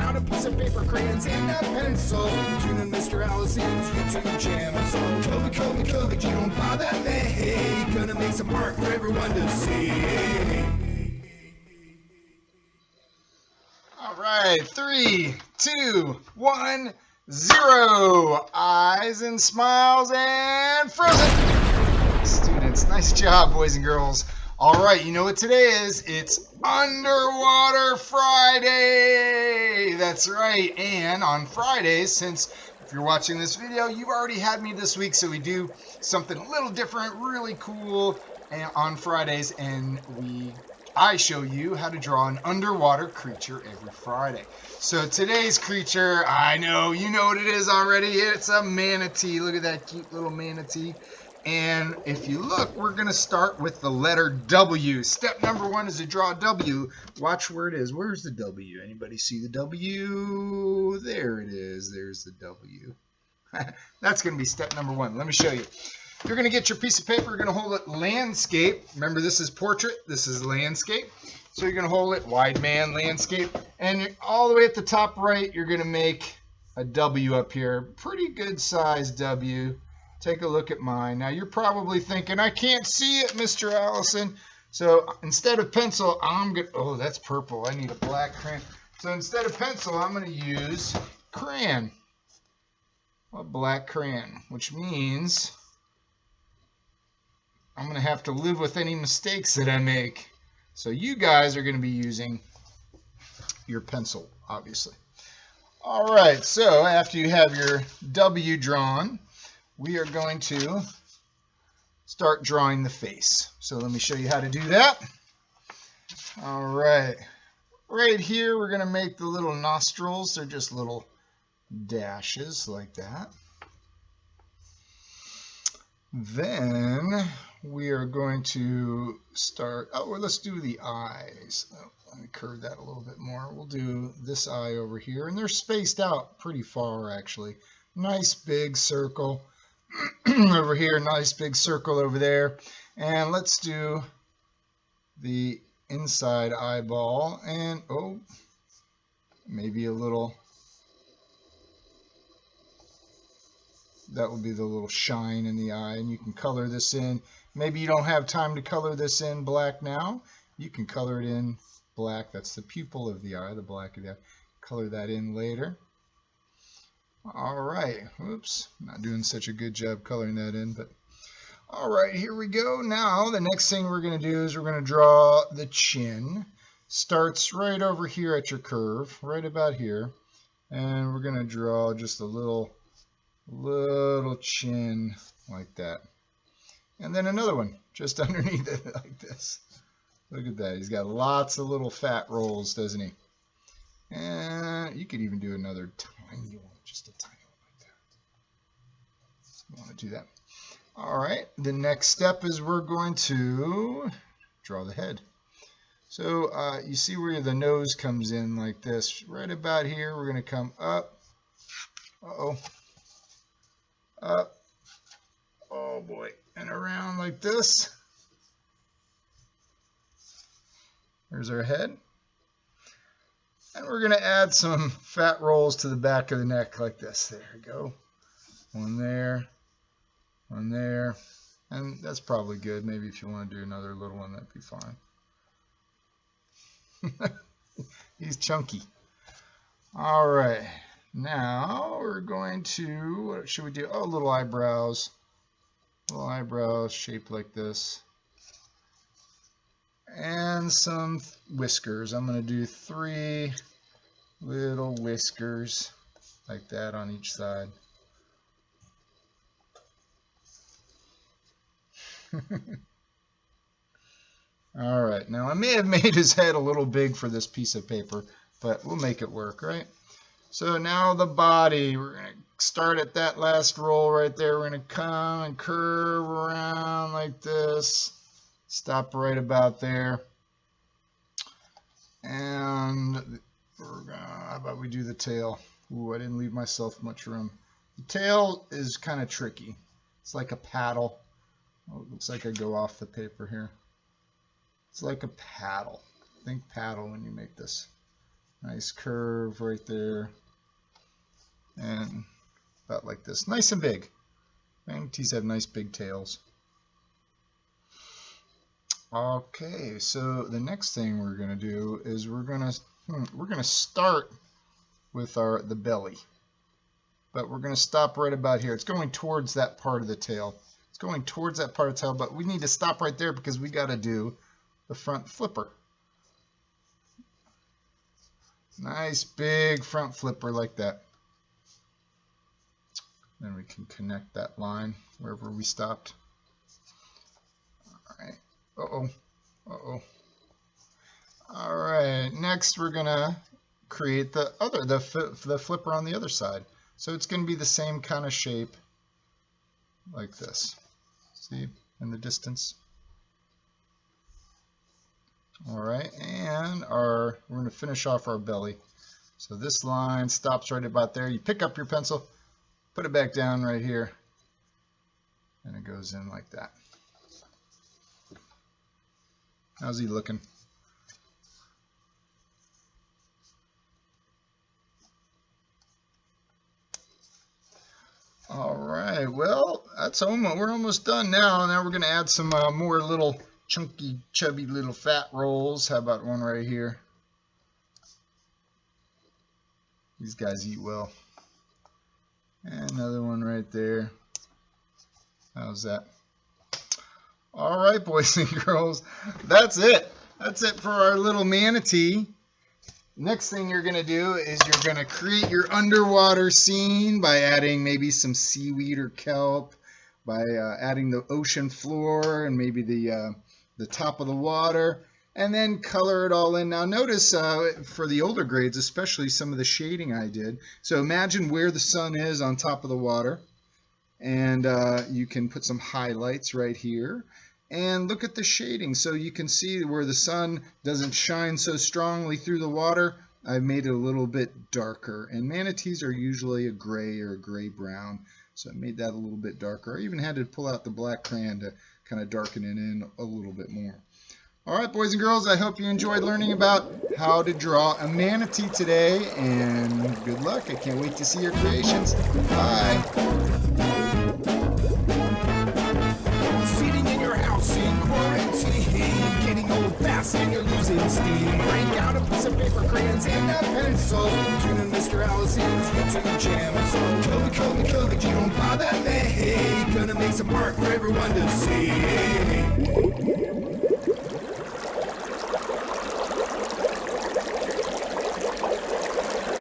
out a piece of paper, crayons, and a pencil. Tune in Mr. Allison's YouTube channel. So cover, you don't bother me. Gonna make some art for everyone to see. All right, 3, 2, 1, 0. Eyes and smiles and frozen. Students, nice job, boys and girls. All right, you know what today is? It's Underwater Friday. That's right. And on Fridays, since if you're watching this video, you've already had me this week, so we do something a little different, really cool on Fridays, and I show you how to draw an underwater creature every Friday. So today's creature, I know, you know what it is already. It's a manatee. Look at that cute little manatee. And if you look, we're going to start with the letter W. Step number 1 is to draw a W. Watch where it is. Where's the W? Anybody see the W? There it is. There's the W. That's going to be step number 1. Let me show you. You're going to get your piece of paper. You're going to hold it landscape. Remember, this is portrait. This is landscape. So you're going to hold it wide man landscape. And all the way at the top right, you're going to make a W up here. Pretty good size W. Take a look at mine. Now, you're probably thinking, I can't see it, Mr. Allison. So instead of pencil, I'm going to... Oh, that's purple. I need a black crayon. So instead of pencil, I'm going to use crayon. A black crayon, which means I'm going to have to live with any mistakes that I make. So you guys are going to be using your pencil, obviously. All right, so after you have your W drawn, we are going to start drawing the face. So let me show you how to do that. All right. Right here, we're going to make the little nostrils. They're just little dashes like that. Then we are going to start, well, let's do the eyes. Let me curve that a little bit more. We'll do this eye over here, and they're spaced out pretty far, actually. Nice big circle over here, nice big circle over there. And let's do the inside eyeball, and oh, maybe a little, that will be the little shine in the eye, and you can color this in. Maybe you don't have time to color this in black now. You can color it in black. That's the pupil of the eye, the black of the eye. Color that in later. All right. Oops, not doing such a good job coloring that in, but all right, here we go. Now, the next thing we're going to do is we're going to draw the chin. Starts right over here at your curve, right about here. And we're going to draw just a little chin like that. And then another one just underneath it like this. Look at that. He's got lots of little fat rolls, doesn't he? And you could even do another tiny one, just a tiny one like that. You want to do that. All right. The next step is we're going to draw the head. So you see where the nose comes in like this. Right about here, we're going to come up. Uh-oh. Up. Oh boy. And around like this. There's our head. And we're going to add some fat rolls to the back of the neck like this. There we go. One there. One there. And that's probably good. Maybe if you want to do another little one, that'd be fine. He's chunky. All right. Now we're going to, what should we do? Oh, little eyebrows. Little eyebrows shaped like this. And some whiskers. I'm going to do 3 little whiskers like that on each side. All right, now I may have made his head a little big for this piece of paper, but we'll make it work, right? So now the body, we're going to start at that last roll right there. We're going to come and curve around like this. Stop right about there. And we're gonna, how about we do the tail? Ooh, I didn't leave myself much room. The tail is kind of tricky. It's like a paddle. Oh, it looks like I go off the paper here. It's like a paddle. Think paddle when you make this. Nice curve right there. And about like this. Nice and big. Manatees have nice big tails. Okay, so the next thing we're going to do is we're going to start with the belly. But we're going to stop right about here. It's going towards that part of the tail. It's going towards that part of the tail, but we need to stop right there because we got to do the front flipper. Nice big front flipper like that. Then we can connect that line wherever we stopped. All right. Uh-oh. All right, next we're gonna create the flipper on the other side. So it's gonna be the same kind of shape like this. See in the distance? All right, and we're gonna finish off our belly. So this line stops right about there. You pick up your pencil, put it back down right here, and it goes in like that. How's he looking? All right, well, we're almost done now. Now we're going to add some more little chunky, chubby little fat rolls. How about one right here? These guys eat well. And another one right there. How's that? All right, boys and girls, that's it. That's it for our little manatee. Next thing you're going to do is you're going to create your underwater scene by adding maybe some seaweed or kelp, by adding the ocean floor and maybe the top of the water, and then color it all in. Now notice for the older grades, especially some of the shading I did. So imagine where the sun is on top of the water. And you can put some highlights right here and look at the shading so you can see where the sun doesn't shine so strongly through the water. I've made it a little bit darker, and manatees are usually a gray or a gray brown, so I made that a little bit darker. I even had to pull out the black crayon to kind of darken it in a little bit more. Alright, boys and girls, I hope you enjoyed learning about how to draw a manatee today, and good luck. I can't wait to see your creations. Bye! Sitting in your house in quarantine, getting old fast and you're losing steam. Break out a piece of paper, crayons, and a pencil. Tune in Mr. Allison's YouTube channel. So Kobe, you don't bother me. Gonna make some art for everyone to see.